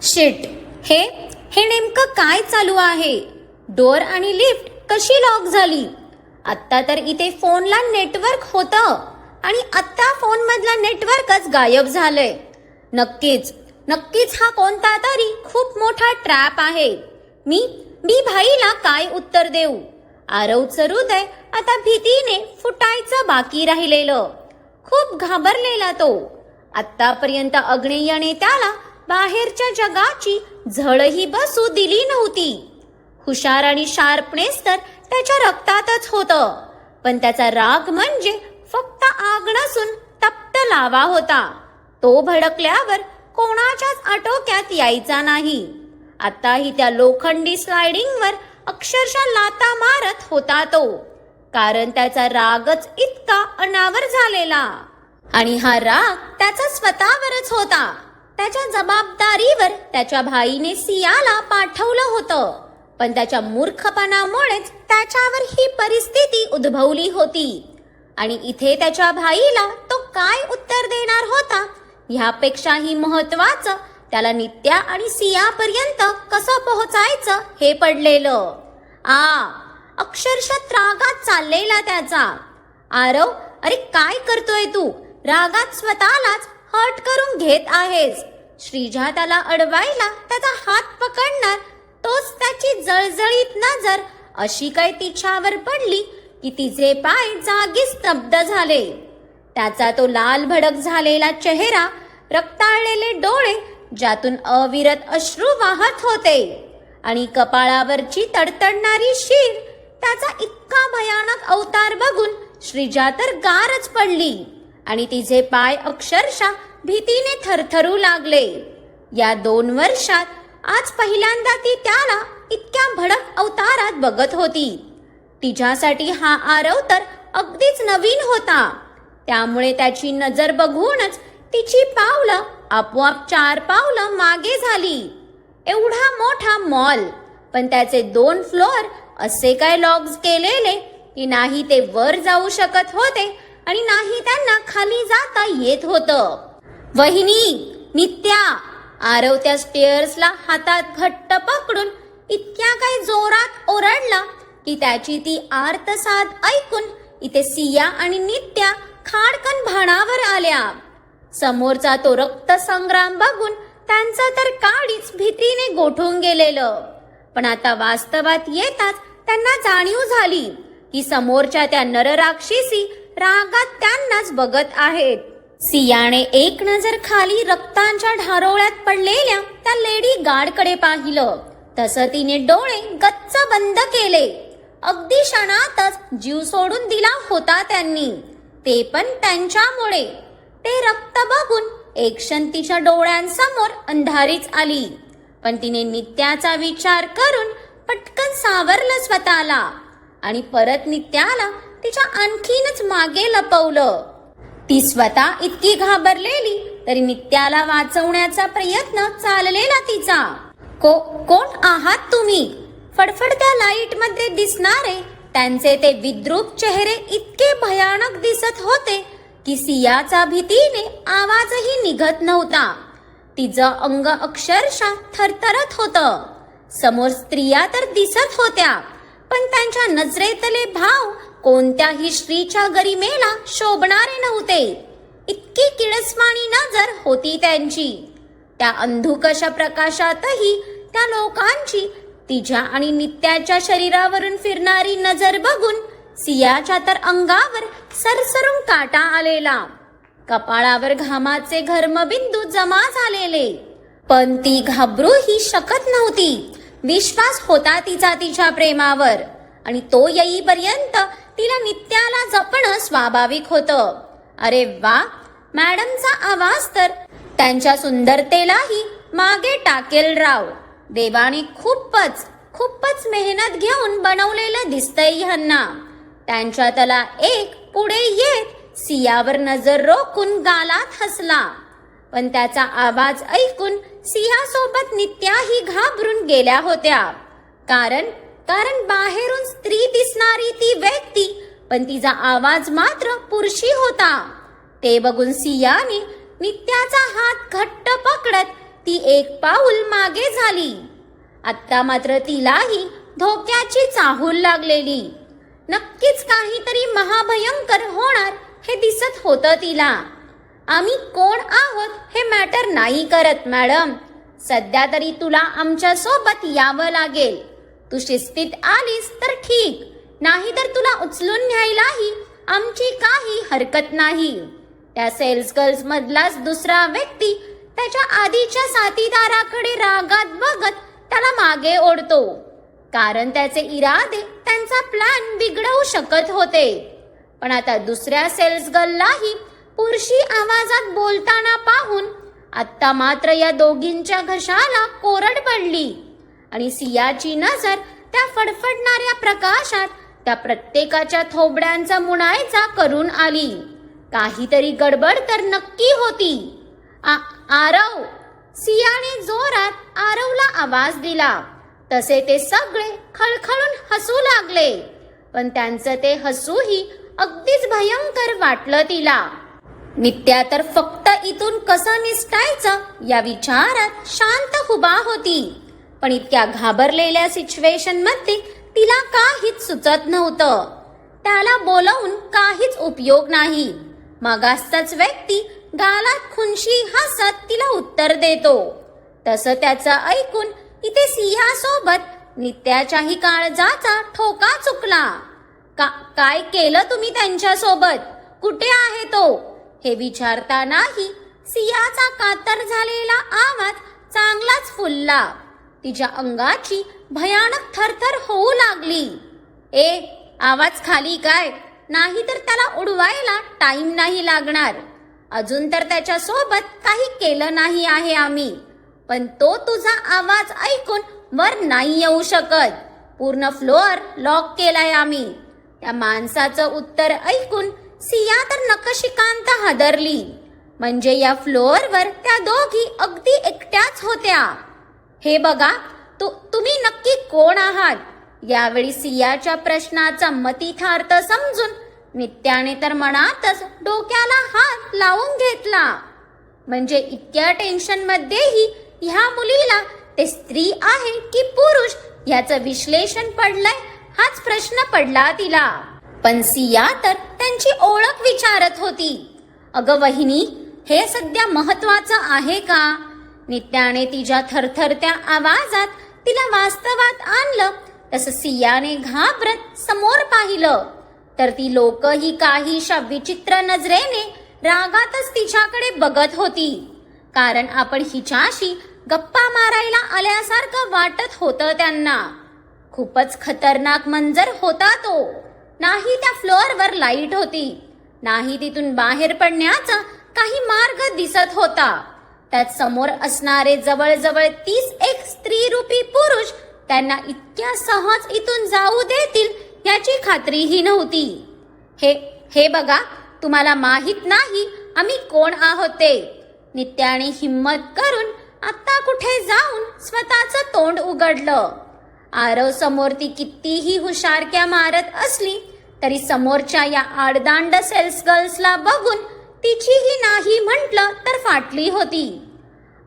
Shit, हे नेमकं काय चालू आहे? डोअर आणि लिफ्ट कशी लॉक झाली? आत्ता तर इथे फोनला नेटवर्क होतं आणि आत्ता फोन मधला नेटवर्कच गायब झालंय. नक्कीच हा कोणता तरी खूप मोठा ट्रॅप आहे. मी भाईला काय उत्तर देऊ? आरवचं हृदय आता भीतीने फुटायचं बाकी राहिलेलं. खूप घाबरलेला तो. आत्तापर्यंत अग्नेयने त्याला बाहेरच्या जगाची झळही बसू दिली नव्हती. हुशार आणि शार्पनेस तर त्याच्या रक्तातच होतं, पण त्याचा राग म्हणजे फक्त आग नसून तप्त लावा होता. तो भडकल्यावर कोणाच्याच आटोक्यात यायचा नाही. आताही त्या लोखंडी स्लायडिंगवर अक्षरशः लाता मारत होता तो, कारण त्याचा रागच इतका अनावर झालेला. आणि हा राग त्याचा स्वतःवरच होता. त्याच्या जबाबदारीवर त्याच्या भाईने सियाला पाठवलं होतं, पण त्याच्या मूर्खपणामुळेच त्याच्यावर ही परिस्थिती उद्भवली होती. आणि इथे त्याच्या भाईला तो काय उत्तर देणार होता ह्यापेक्षाही महत्वाचं त्याला नित्या आणि सियापर्यंत कसं पोहोचायचं हे पडलेलं. अक्षरशः रागात चाललेला त्याचा. आरव, अरे काय करतोय तू? रागात स्वतःलाच हर्ट करून घेत आहेस. श्रीजा त्याला अडवायला त्याचा हात पकडणार, तोच त्याची जळजळीत नजर अशी काय तिच्यावर पडली की तिचे पाय जागीच स्तब्ध झाले. त्याचा तो लाल भडक झालेला चेहरा, रक्ताळलेले डोळे ज्यातून अविरत अश्रू वाहत होते, आणि कपाळावरची तडतडणारी शीर, त्याचा इतका भयानक अवतार बघून श्रीजा तर गारच पडली आणि तिचे पाय अक्षरशः भीतीने थरथरू लागले. या 2 वर्षात आज पहिल्यांदा ती त्याला इतक्या भडक अवतारात बघत होती. तिच्यासाठी हा आरव तर अगदीच नवीन होता. त्यामुळे त्याची नजर बघूनच तिची पावलं आपोआप 4 पावलं मागे झाली. एवढा मोठा मॉल, पण त्याचे 2 फ्लोअर असे काय लॉक केलेले की नाही ते वर जाऊ शकत होते आणि नाही त्यांना खाली जाता येत होतं. वहिनी, नित्या! आरव त्या स्टेअर्सला हातात घट्ट पकडून इतक्या काही जोरात ओरडला की त्याची ती आर्तसाद ऐकून इथे सिया आणि नित्या खाडकन भानावर आल्या. समोरचा तो रक्तसंग्राम बघून त्यांचं तर काळीच भीतीने गोठून गेलेलं. पण आता वास्तवात येताच त्यांना जाणीव झाली की समोरच्या त्या नरराक्षसी रागात त्यांनाच बघत आहेत. सियाने एक नजर खाली रक्तांच्या ढारोळ्यात पडलेल्या त्या लेडी गार्डकडे पाहिलं. तसं तिने डोळे गच्च बंद केले. अगदी क्षणातच जीव सोडून दिला होता त्यांनी, ते पण त्यांच्यामुळे. ते रक्त बघून एक क्षण तिच्या डोळ्यांसमोर अंधारीच आली, पण तिने नित्याचा विचार करून पटकन सावरलं स्वतःला आणि परत नित्याला तिच्या आणखीनच मागे लपवलं. ती स्वतः इतकी घाबरलेली तरी नित्याला वाचवण्याचा प्रयत्न चाललेला तिचा. कोण आहात तुम्ही? फडफडत्या लाईट मध्ये दिसणारे त्यांचे ते विद्रूप चेहरे इतके भयानक दिसत होते की सियाचा भीतीने आवाजही निघत नव्हता. तिचं अंग अक्षरशः थरथरत होतं. समोर स्त्रिया तर दिसत होत्या, पण त्यांच्या नजरेतले भाव कोणत्याही स्त्रीच्या गरिमेला शोभणारे नव्हते. इतकी किळसवाणी नजर होती त्यांची. त्या अंधुकशा प्रकाशातही त्या लोकांची तिच्या आणि नित्याच्या शरीरावरून फिरणारी नजर बघून सियाच्या तर अंगावर सरसरून काटा आलेला. कपाळावर घामाचे घर्मबिंदू जमा झालेले, पण ती घाबरूही शकत नव्हती. विश्वास होता तिचा तिच्या प्रेमावर, आणि तो येईपर्यंत तिला नित्याला जपणं स्वाभाविक होतं. अरे वा, मॅडमचा आवाज तर त्यांच्या सुंदरतेलाही मागे टाकेल राव. देवाने खूपच मेहनत घेऊन बनवलेलं दिसतंय ह्यांना. त्यांच्यातला एक पुढे येत सियावर नजर रोखून गालात हसला, पण त्याचा आवाज ऐकून सियासोबत नित्याही घाबरून गेल्या होत्या. कारण बाहेरून स्त्री दिसणारी ती व्यक्ती, पण तिचा आवाज मात्र पुरुषी होता. ते बघून सियाने नित्याचा हात घट्ट पकडत ती एक पाऊल मागे झाली. आत्ता मात्र तिलाही धोक्याची चाहूल लागलेली. नक्कीच काहीतरी महाभयंकर होणार हे दिसत होतं तिला. आम्ही कोण आहोत हे मॅटर नाही करत मॅडम. सध्या तरी तुला आमच्या सोबत यावं लागेल. तू शिस्तीत आलीस तर ठीक, नाही तर तुला उचलून न्यायलाही आमची काही हरकत नाही. त्या सेल्स गर्ल्स मधलाच दुसरा व्यक्ती त्याच्या आधीच्या साथीदाराकडे रागात बघत त्याला मागे ओढतो, कारण त्याचे इरादे त्यांचा प्लॅन बिघडवू शकत होते. पण आता दुसऱ्या सेल्स गर्ललाही पुरुषी आवाजात बोलताना पाहून आत्ता मात्र या दोघींच्या घशाला कोरड पडली आणि सियाची नजर त्या फडफडणाऱ्या प्रकाशात त्या प्रत्येकाच्या थोबड्यांचा मुणायचा करून आली. काहीतरी गडबड तर नक्की होती. आरव, सियाने जोरात आरवला आवाज दिला. तसे ते सगळे खळखळून हसू लागले, पण त्यांचं ते हसूही अगदीच भयंकर वाटलं तिला. नित्या तर फक्त इथून कसं निसटायचं या विचारात शांत उभा होती. पण इतक्या घाबरलेल्या सिच्युएशन मध्ये तिला काहीच सुचत नव्हतं. त्याला बोलवून काहीच उपयोग नाही. मागासचाच व्यक्ती गालात खुनशी हसत तिला उत्तर देतो. तसं त्याचं ऐकून इथे सियासोबत नित्याच्याही काळजाचा ठोका चुकला. काय केलं तुम्ही त्यांच्यासोबत? कुठे आहे तो? हे विचारतानाही सियाचा कातर झालेला आवाज चांगलाच फुलला. तिच्या अंगाची भयानक थरथर होऊ लागली. आवाज खाली काय, नाही तर त्याला उडवायला टाइम नाही लागणार. अजून तर त्याच्या सोबत काही केलं नाही आहे आम्ही, पण तो तुझा आवाज ऐकून वर नाही येऊ शकत. पूर्ण फ्लोअर लॉक केलाय आम्ही. त्या माणसाचं उत्तर ऐकून सिया तर नकशिकांत हादरली. म्हणजे या फ्लोअरवर त्या दोघी अगदी एकट्याच होत्या. हे बघा, तुम्ही नक्की कोण आहात? यावेळी सियाच्या प्रश्नाचा मतितार्थ समजून नित्याने तर मनातच डोक्याला हात लावून घेतला. म्हणजे इतक्या टेन्शन मध्येही ह्या मुलीला ते स्त्री आहे की पुरुष याचं विश्लेषण पडलंय हाच प्रश्न पडला तिला. पण सिया तर त्यांची ओळख विचारत होती. अगं वहिनी, हे सध्या महत्वाचं आहे का? नित्याने तिच्या थरथरत्या आवाजात तिला वास्तवात आणलं. तसं सियाने घाबरत समोर पाहिलं तर ती लोकही काहीशा विचित्र नजरेने रागातच तिच्याकडे बघत होती. कारण आपण हिच्याशी गप्पा मारायला आल्यासारखं वाटत होतं त्यांना. खूपच खतरनाक मंजर होता तो. नाही त्या फ्लोअरवर लाईट होती, नाही तिथून बाहेर पडण्याचा काही मार्ग दिसत होता. त्यात समोर असणारे जवळजवळ 31 स्त्रीरूपी पुरुष त्यांना इतक्या सहज इथून जाऊ देतील याची खात्रीही नव्हती. हे बघा, तुम्हाला माहित नाही आम्ही कोण आहोत ते. नित्याने हिम्मत करून आता कुठे जाऊन स्वतःचं तोंड उघडलं. आरव समोर ती कितीही हुशारक्या मारत असली तरी समोरच्या या आडदांड सेल्स गर्ल्सला बघून तिचीही नाही म्हटलं तर फाटली होती.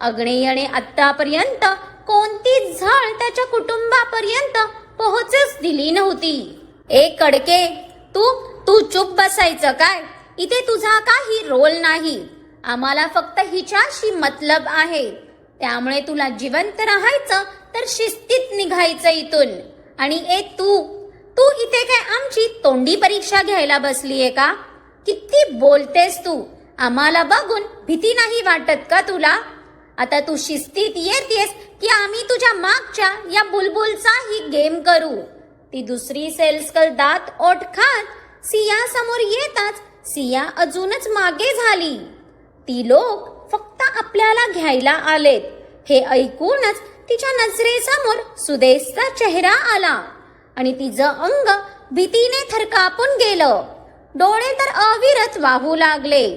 अग्नेयने आतापर्यंत कोणतीच झळ त्याच्या कुटुंबापर्यंत पोहोचच दिली नव्हती. कडके, तू चुप बसायचं काय? इथे तुझा काही रोल नाही. आम्हाला फक्त हिच्याशी मतलब आहे. त्यामुळे तुला जिवंत राहायचं तर शिस्तीत निघायचं इथून. आणि तू इथे काय आमची तोंडी परीक्षा घ्यायला बसलीये का? किती बोलतेस तू? आम्हाला बघून भीती नाही वाटत का तुला? आता तू शिस्तीत येतेस की आम्ही तुझ्या मागच्या या बुलबुलचाही गेम करू? ती दुसरी सेल्स गर्ल दात ओठ खात सिया समोर येताच सिया अजूनच मागे झाली. ती लोक फक्त आपल्याला घ्यायला आलेत हे ऐकूनच तिच्या नजरेसमोर सुदेशचा चेहरा आला आणि तिचं अंग भीतीने थरकापून गेलं. डोळे तर अविरत वाहू लागले.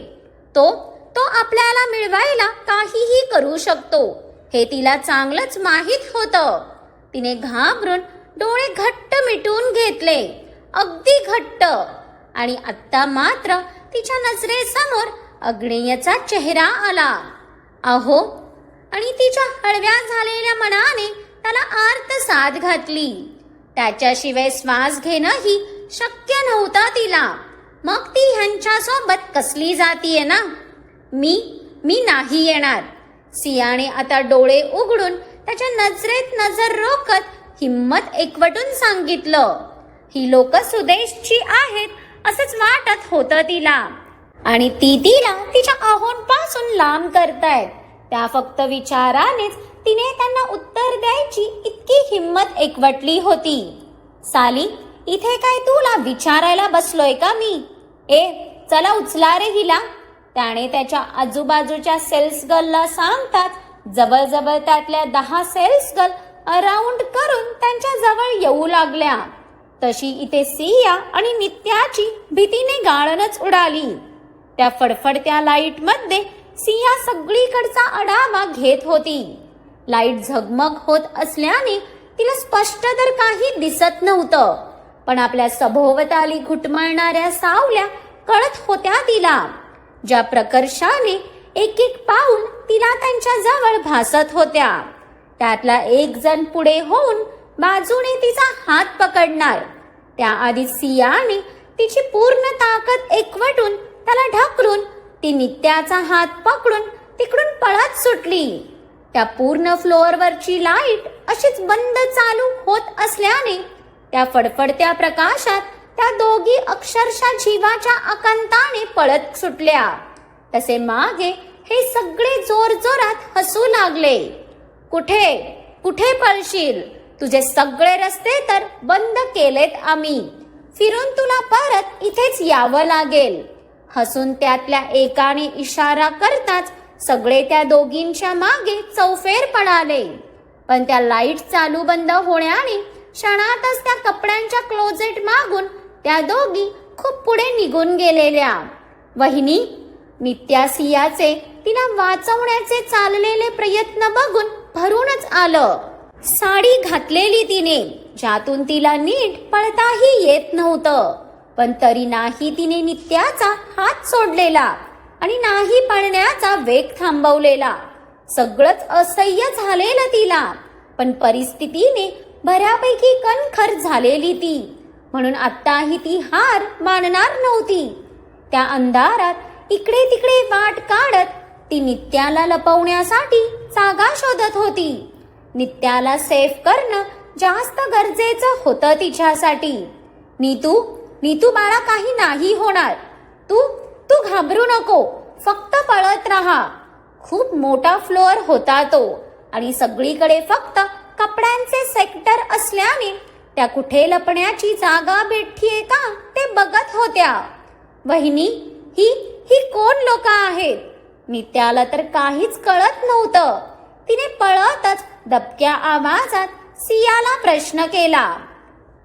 तो आपल्याला मिळवायला काहीही करू शकतो हे तिला चांगलंच माहीत होतं. तिने घाबरून डोळे घट्ट मिटून घेतले, अगदी घट्ट. आणि आत्ता मात्र तिच्या नजरेसमोर अग्नेयचा चेहरा आला. अहो, आणि तिच्या हळव्या झालेल्या मनाने त्याला आर्त साद घातली. त्याच्याशिवाय श्वास घेणंही शक्य नव्हता तिला. मग ती ह्यांच्यासोबत कसली जातीये ना. मी नाही येणार. सियाने आता डोळे उघडून त्याच्या नजरेत नजर रोखत हिम्मत एकवटून सांगितलं. ही लोक सुदेशची आहेत असंच वाटत होतं तिला, आणि ती तिला तिच्या आहोंपासून लांब करतायत. त्या फक्त विचारानेच तिने त्यांना उत्तर द्यायची इतकी हिम्मत एकवटली होती. साली, इथे काय तुला विचारायला बसलोय का मी? चला उचला रे हिला. त्याने त्याच्या आजूबाजूच्या सेल्स गर्लला सांगताच जवळजवळ त्यातल्या 10 सेल्स गर्ल अराउंड करून त्यांच्या जवळ येऊ लागल्या. तशी इथे सिया आणि नित्याची भीतीने गाळणच उडाली. त्या फडफडत्या लाईटमध्ये सिया सगळीकडचा आढावा घेत होती. लाईट झगमग होत असल्याने तिला स्पष्ट तर काही दिसत नव्हतं, पण आपल्या सभोवताली घुटमळणाऱ्या सावल्या कळत होत्या तिला, ज्या प्रकर्षाने एक एक पाऊल तिला त्यांच्या जवळ भासत होत्या. त्यातला एक जण पुढे होऊन बाजूने तिचा हात पकडणार. त्याआधी सियाने तिची पूर्ण ताकद एकवटून त्याला ढकलून ती नित्याचा हात पकडून तिकडून पळत सुटली. त्या पूर्ण फ्लोअरवरची लाईट अशीच बंद चालू होत असल्याने त्या फडफडत्या प्रकाशात त्या दोघी अक्षरशः जीवाच्या आकांताने पळत सुटल्या. तसे मागे हे सगळे जोरजोरात हसू लागले. कुठे कुठे पळशील? तुझे सगळे रस्ते तर बंद केलेत आम्ही. फिरून तुला परत इथेच यावं लागेल. हसून त्यातल्या एकाने इशारा करताच सगळे त्या दोघींच्या मागे चौफेर पळाले. पण त्या लाईट चालू बंद होण्याने क्षणातच त्या कपड्यांच्या क्लोजेट मागून त्या दोघी खूप पुढे निघून गेलेल्या. वहिनी, नित्या सियाचे तिला वाचवण्याचे चाललेले प्रयत्न बघून भरूनच आलं. साडी घातलेली तिने, ज्यातून तिला नीट पळताही येत नव्हतं, पण तरी नाही तिने नित्याचा हात सोडलेला आणि नाही पळण्याचा वेग थांबवलेला. सगळंच असह्य झालेलं तिला, पण परिस्थितीने बऱ्यापैकी कणखर झालेली ती, म्हणून आत्ताही ती हार मानणार नव्हती. त्या अंधारात इकडे तिकडे वाट काढत ती नित्याला लपवण्यासाठी जागा शोधत होती. नित्याला सेफ करणं जास्त गरजेचं होतं तिच्यासाठी. नीतू बाळा, काही नाही होणार. तू घाबरू नको, फक्त पळत राहा. खूप मोठा फ्लोअर होता तो आणि सगळीकडे फक्त कपड्यांचे सेक्टर असल्याने त्या कुठे लपण्याची जागा भेटतीये का ते बघत होत्या. वहिनी, ही कोण लोक आहेत? नित्याला तर काहीच कळत नव्हतं. तिने पळतच दबक्या आवाजात सियाला प्रश्न केला.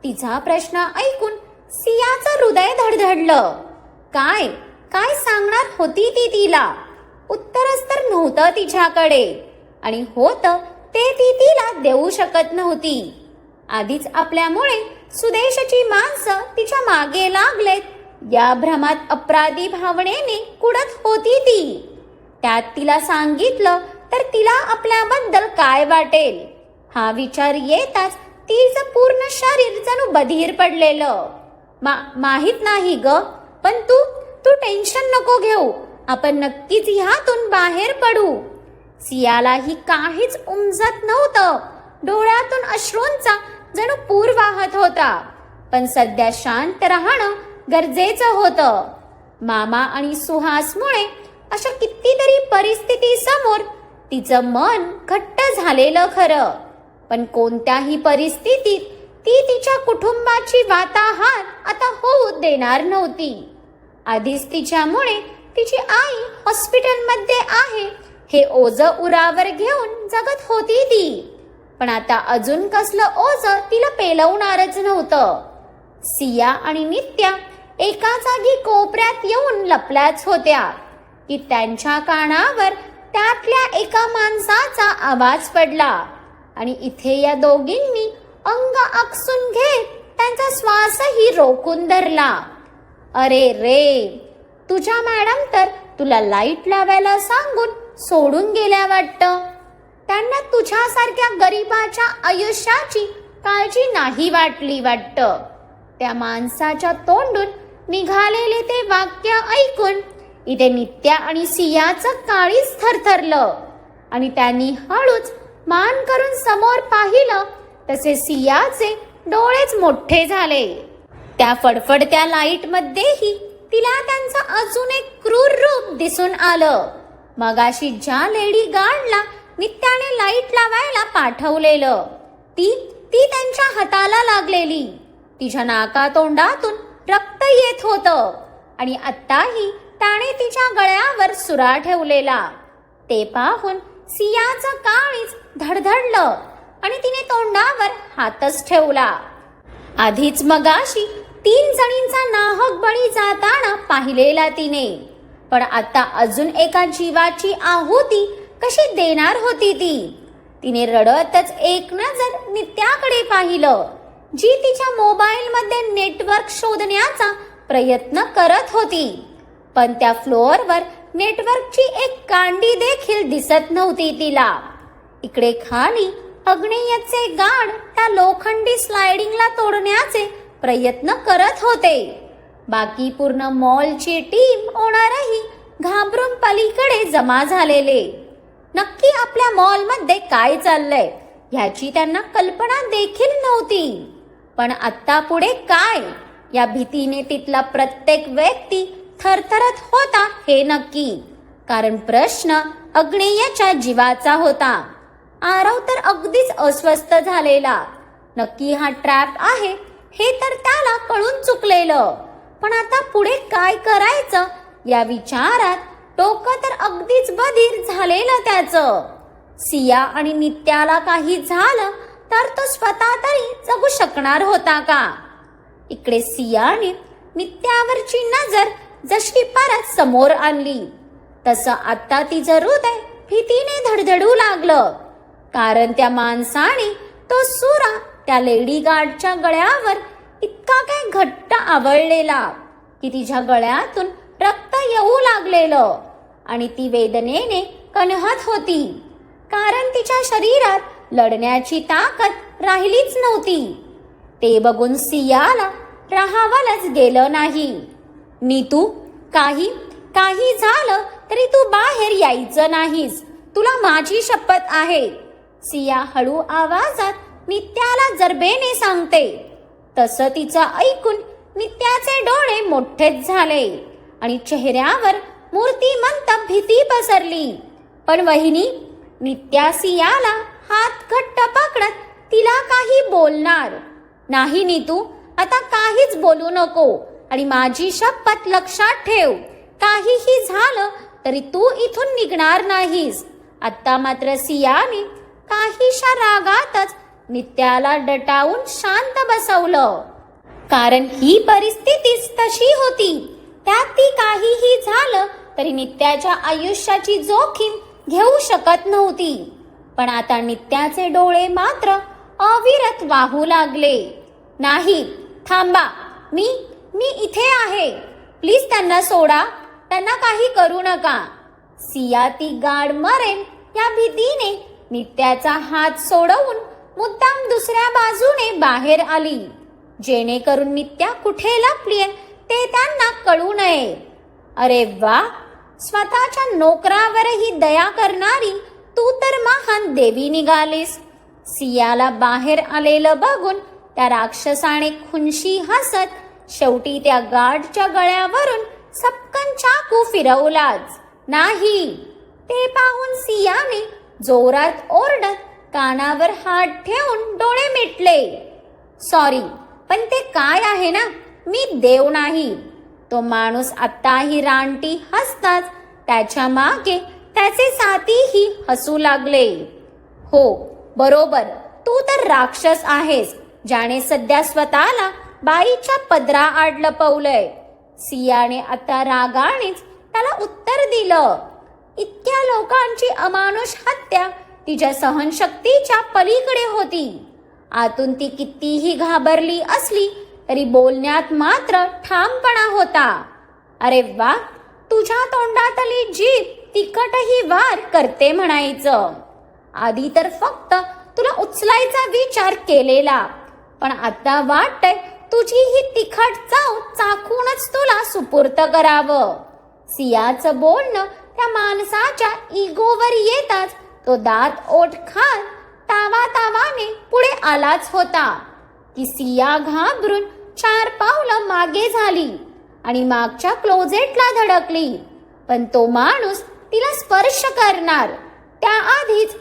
तिचा प्रश्न ऐकून सियाचं हृदय धडधडलं. काय सांगणार होती ती तिला? उत्तरच तर नव्हतं तिच्याकडे, आणि होतं ते ती तिला देऊ शकत नव्हती. आधीच आपल्यामुळे सुदेशची माणसं तिच्या मागे लागलेत या भ्रमात अपराधी भावनेने कुडत होती ती. त्यात तिला सांगितलं तर तिला आपल्याबद्दल काय वाटेल हा विचार येताच तिचं पूर्ण शरीर जणू बधीर पडलेलं. माहित नाही ग, पण तू टेन्शन नको घेऊ. आपण नक्कीच ह्यातून बाहेर पडू. सियालाही काहीच उमजत नव्हतं. डोळ्यातून अश्रूंचा जणू पूर वाहत होता. पण सध्या शांत राहणं गरजेचं होतं. मामा आणि सुहासमुळे अशा कितीतरी परिस्थिती समोर तिचं मन घट्ट झालेलं खरं, पण कोणत्याही परिस्थितीत ती तिच्या कुटुंबाची वाताहार आता होऊ देणार नव्हती. आधीच तिच्यामुळे तिची आई हॉस्पिटलमध्ये आहे हे ओझं उरावर घेऊन जगत होती ती, पण आता अजून कसलं ओझं तिला पेलवणारच नव्हतं. सिया आणि नित्या एका जागी कोपऱ्यात येऊन लपल्याच होत्या की त्यांच्या कानावर त्यातल्या एका माणसाचा आवाज पडला, आणि इथे या दोघींनी अंग आकसून घेत त्यांचा श्वासही रोखून धरला. अरे रे, तुझ्या मॅडम तर तुला लाईट लावायला सांगून सोडून गेल्या वाटतं. त्यांना तुझ्यासारख्या गरीबाच्या आयुष्याची काळजी नाही वाटली वाटतं. त्या माणसाच्या तोंडून निघालेले ते वाक्य ऐकून इथे नित्या आणि सियाचं काळीच थरथरलं आणि त्यांनी हळूच मान करून समोर पाहिलं तसे सियाचे डोळेच मोठे झाले. त्या फडफडत्या लाईट मध्येही तिला त्यांचं अजून एक क्रूर रूप दिसून आलं. मगाशी ज्या लेडी गार्डला नित्याने लाईट लावायला पाठवलेलं ती त्यांच्या हाताला लागलेली. तिच्या नाकातोंडातून रक्त येत होतं आणि आत्ताही त्याने तिच्या गळ्यावर सुरा ठेवलेला. ते पाहून सियाचं काळीच धडधडलं आणि तिने तोंडावर हातच ठेवला. आधीच मगाशी 3 जणींचा नाहक बळी जाताना पाहिलेला तिने, पण आता अजून एका जीवाची आहुती कशी देणार होती ती. तिने रडतच एक नजर नित्याकडे पाहिलं, जी तिच्या मोबाईल मध्ये नेटवर्क शोधण्याचा प्रयत्न करत होती. पण त्या फ्लोअरवर नेटवर्कची एक कांडी देखील दिसत नव्हती तिला. इकडे खाली अग्नेयचे गार्ड त्या लोखंडी स्लायडिंगला तोडण्याचे प्रयत्न करत होते. बाकी पूर्ण मॉलची टीम ओनरही घाबरून पलीकडे जमा झालेले. नक्की आपल्या मॉलमध्ये काय चाललंय ह्याची त्यांना कल्पना देखील नव्हती. पण आता पुढे काय या भीतीने तिथला प्रत्येक व्यक्ती थरथरत होता हे नक्की. कारण प्रश्न अग्नेयच्या जीवाचा होता. आरव तर अगदीच अस्वस्थ झालेला. नक्की हा ट्रॅप आहे हे तर त्याला कळून चुकलेलं, पण आता पुढे काय करायचं या विचारात डोकं तर अगदीच बधीर झालेलं त्याचं. सिया आणि नित्याला काही झालं तर तो स्वतः तरी जगू शकणार होता का? इकडे सियाने नित्यावरची नजर जशी परत समोर आणली तसं आता तिचं हृदय भीतीने धडधडू लागलं. कारण त्या माणसाने तो सुरा त्या लेडी गार्डच्या गळ्यावर इतका काय घट्ट आवळलेला की तिच्या गळ्यातून रक्त येऊ लागलेलं आणि ती वेदनेने कणहत होती. कारण तिच्या शरीरात लढण्याची ताकद राहिलीच नव्हती. ते बघून सियाला राहावलंच गेलं नाही. नीतू, काही झालं तरी तू बाहेर यायचं नाहीस, तुला माझी शपथ आहे. सिया हळू आवाजात नित्याला जरबेने सांगते. तसं तिचं ऐकून नित्याचे डोळे मोठेच झाले आणि चेहऱ्यावर मूर्तिमंत भीती पसरली. पण वहिनी, नित्या सियाला हात घट्ट पकडत तिला काही बोलणार नाही. नीतू, आता काहीच बोलू नको आणि माझी शपथ लक्षात ठेव, काहीही झालं तरी तू इथून निघणार नाहीस. आता मात्र सियाने काहीशा रागातच नित्याला दटावून शांत बसवलं. कारण ही परिस्थितीच तशी होती. त्यात ती काहीही झालं तरी नित्याच्या आयुष्याची जोखीम घेऊ शकत नव्हती. पण आता नित्याचे डोळे मात्र अविरत वाहू लागले. नाही, थांबा, मी इथे आहे. प्लीज त्यांना सोडा, त्यांना काही करू नका. सिया ती गार्ड मरेल या भीतीने नित्याचा हात सोडवून मुद्दाम दुसऱ्या बाजूने बाहेर आली, जेणेकरून नित्या कुठे लपलीये ते त्यांना कळू नये. अरे वा, स्वतःच्या नोकरावरही दया करणारी तू तर महान देवी निघालीस. सियाला बाहेर आलेलं बघून त्या राक्षसाने खुनशी हसत शेवटी त्या गार्डच्या गळ्यावरून सपकन चाकू फिरवलाच. नाही, ते पाहून सियाने जोरात ओरडत कानावर हात ठेवून डोळे मिटले. सॉरी, पण ते काय आहे ना, मी देव नाही. तो माणूस आत्ताही रानटी हसताच त्याच्या मागे त्याचे साथीही हसू लागले. हो बरोबर, तू तर राक्षस आहेस, ज्याने सध्या स्वतःला बाईच्या पदराआड लपवलंय. सियाने आता रागानेच त्याला उत्तर दिलं. इतक्या लोकांची अमानुष हत्या तिच्या सहनशक्तीच्या पलीकडे होती. आतून ती कितीही घाबरली असली तरी बोलण्यात मात्र ठामपणा होता. अरे वा, तुझ्या तोंडातली जीभ तिखटही वार करते म्हणायचं. आधी तर फक्त तुला उचलायचा विचार केलेला, पण आता वाटतंय तुझी ही तिखट चव चाखूनच तुला सुपूर्त करावं. सियाचं बोलणं त्या माणसाच्या इगोवर येताच तो दात ओठ खात तावातावाने पुढे आलाच होता की सिया घाबरून 4 पावलं मागे झाली आणि मागच्या क्लोजेटला धडकली. पण तो माणूस तिला स्पर्श करणार त्याआधीच,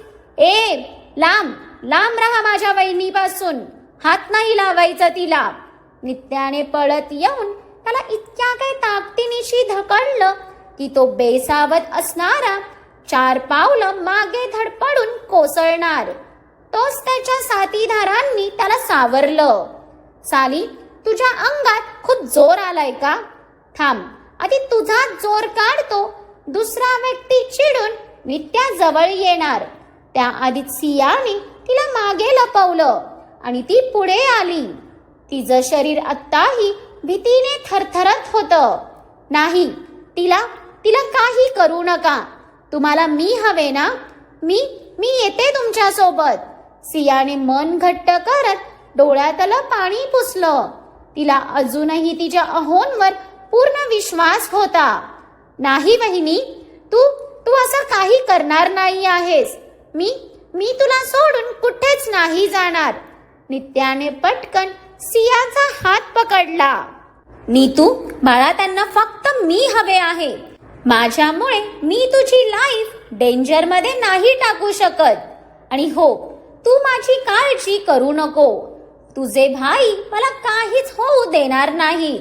लांब लांब राहा माझ्या वहिनीपासून, हात नाही लावायचा तिला. नित्याने पळत येऊन त्याला इतक्या काही ताकदीनिशी धकललं की तो बेसावत असणारा 4 पावलं मागे धडपडून कोसळणार. तोच त्याच्या साथीदारांनी त्याला सावरलं. साली, तुझ्या अंगात खूप जोर आलाय का? थांब, आधी तुझा जोर काढतो. दुसरा व्यक्ती चिडून नित्या जवळ येणार त्याआधीच सियाने तिला मागे लपवलं आणि ती पुढे आली. तिचं शरीर आत्ताही भीतीने थरथरत होतं. नाही, तिला काही करू नका. तुम्हाला मी हवे ना? मी येते तुमच्या सोबत. सियाने मन घट्ट करत डोळ्यातलं पाणी पुसलं. तिला अजूनही तिच्या अहोंवर पूर्ण विश्वास होता. नाही वहिनी, तू असं काही करणार नाही आहेस. मी तुला सोडून कुठेच नाही जाणार. नित्याने पटकन सियाचा हात पकडला. नीतू बाळा, त्यांना फक्त मी हवे आहे. माझ्यामुळे मी तुझी लाईफ डेंजर मध्ये नाही टाकू शकत. आणि हो, तू माझी काळजी करू नको. तुझे भाई मला काहीच होऊ देणार नाही.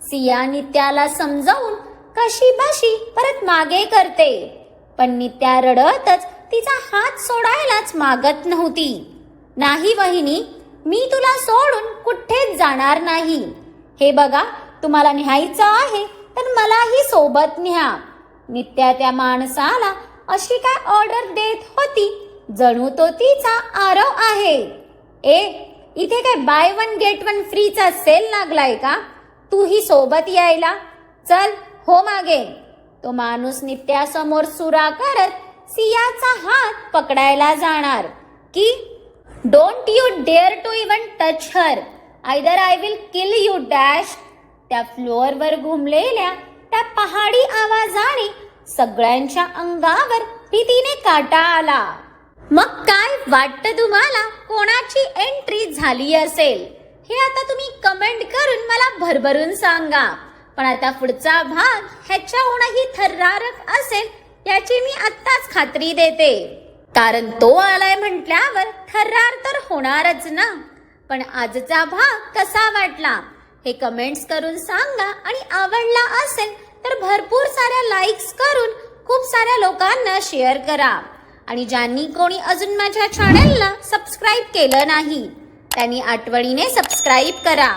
सिया नित्याला समजावून कशी बशी परत मागे करते, पण नित्या रडतच तिचा हात सोडायलाच मागत नव्हती. नाही वहिनी, मी तुला सोडून कुठेच जाणार नाही. हे बघा, तुम्हाला न्यायचं आहे तर मलाही सोबत न्या. नित्या त्या माणसाला अशी काय ऑर्डर देत होती जणू तो तिचा आरव आहे. इथे काय बाय 1 गेट 1 फ्रीचा सेल लागलाय का? तूही सोबत यायला? चल हो मागे. तो माणूस नित्यासमोर सुरा करत सियाचा हात पकडायला जाणार की don't you dare to even touch her, either I will kill you dash. त्या फ्लोअरवर घुमलेल्या त्या पहाडी आवाजाने सगळ्यांच्या अंगावर भीतीने काटा आला. मग काय वाटतं तुम्हाला, कोणाची एंट्री झाली असेल हे आता तुम्ही कमेंट करून मला भरभरून सांगा. पण आता पुढचा भाग ह्याच्याहूनही थरारक असेल याची मी आत्ताच खात्री देते, कारण तो आलाय म्हटल्यावर थरार तर होणारच ना. पण आजचा भाग कसा वाटला हे कमेंट्स करून सांगा आणि आवडला असेल तर भरपूर साऱ्या लाईक्स करून खूप साऱ्या लोकांना शेअर करा. आणि ज्यांनी कोणी अजून माझ्या चॅनलला सबस्क्राईब केलं नाही त्यांनी आठवणीने सबस्क्राईब करा.